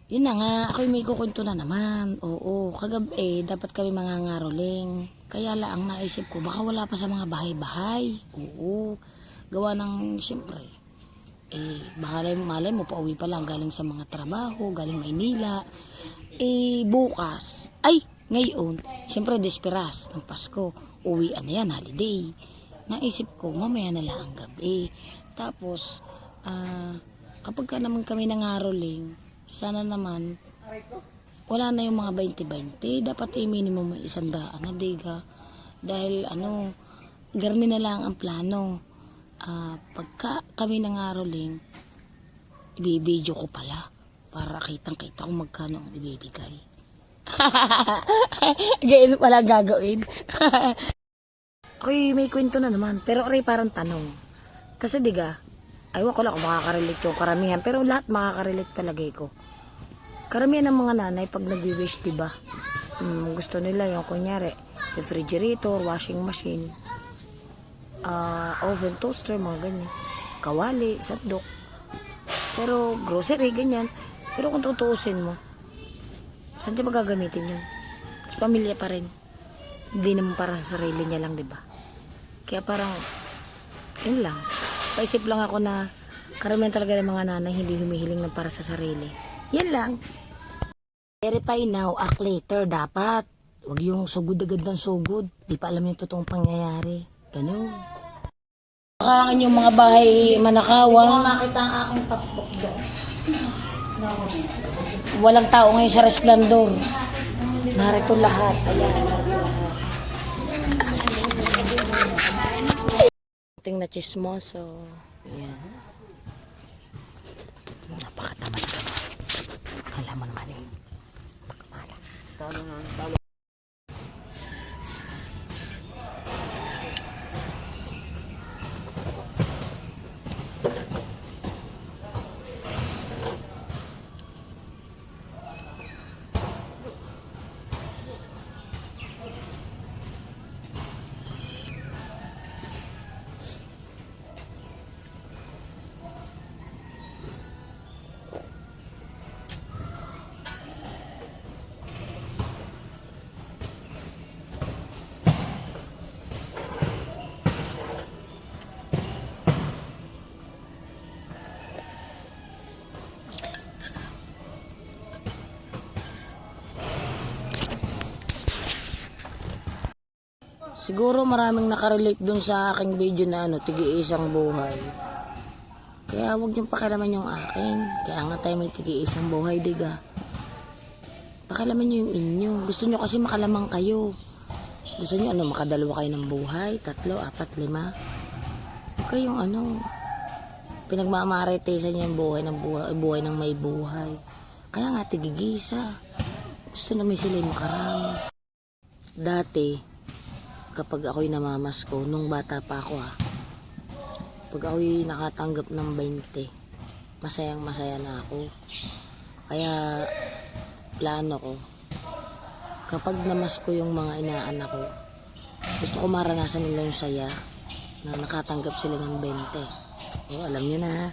Yun na nga, ako'y may kukwento na naman. Oo, kagabi dapat kami mangangaroling. Kaya lang naisip ko, baka wala pa sa mga bahay-bahay. Oo, gawa ng, siyempre, baka malay mo, pauwi pa lang galing sa mga trabaho, galing Maynila. Bukas, ngayon, siyempre, desperas ng Pasko. Uwian na yan, holiday. Naisip ko, mamaya na lang ang gabi. Tapos, kapag ka naman kami nangaroling, sana naman wala na yung mga 20-20, dapat minimum may 100 na diga, dahil garni na lang ang plano. Pagka kami nangaroling, ibibidyo ko pala para kitang-kita kung magkano ang ibibigay. Ganyan pala gagawin. Ako'y may kwento na naman, pero aray parang tanong. Kasi diga, aywan ko lang kung makakarelate yung karamihan, pero lahat makakarelate palagay ko. Karamihan ng mga nanay pag nag-wish, diba? Gusto nila yung kunyari, refrigerator, washing machine, oven, toaster, mga ganyan. Kawali, sandok. Pero grocery, ganyan. Pero kung tutuusin mo, saan siya magagamitin yun? Sa pamilya pa rin. Hindi naman para sa sarili niya lang, diba? Kaya parang, yun lang. Paisip lang ako na karamihan talaga ng mga nanay hindi humihiling ng para sa sarili. Yan lang. Verify now, act later dapat. Huwag yung sugod agad ng sugod. Di pa alam yung totoong pangyayari. Ganun. Baka ang inyong mga bahay manakawang. Hindi ko makita ang aking passport doon. Walang tao ngayon sa Resplandor. Narito lahat. Ayan, narito lahat. Ting na chismoso. Ayan. Napakatamad ka. Alam mo naman eh. Talo. Siguro maraming nakarelate dun sa aking video na tigi-isang buhay. Kaya huwag niyong pakialaman yung akin. Kaya nga tayo may tigi-isang buhay, diga. Pakialaman niyo yung inyo. Gusto niyo kasi makalamang kayo. Gusto niyo makadalawa kayo ng buhay, 3, 4, 5. Huwag kayong pinagmamaritesan niyo yung buhay ng may buhay. Kaya nga tigigisa. Gusto namin sila makarami. Dati, kapag ako'y namamasko, nung bata pa ako pag ako'y nakatanggap ng 20, masayang masaya na ako. Kaya plano ko, kapag namasko yung mga inaanak ko, gusto ko maranasan nila yung saya na nakatanggap sila ng 20. Alam nyo na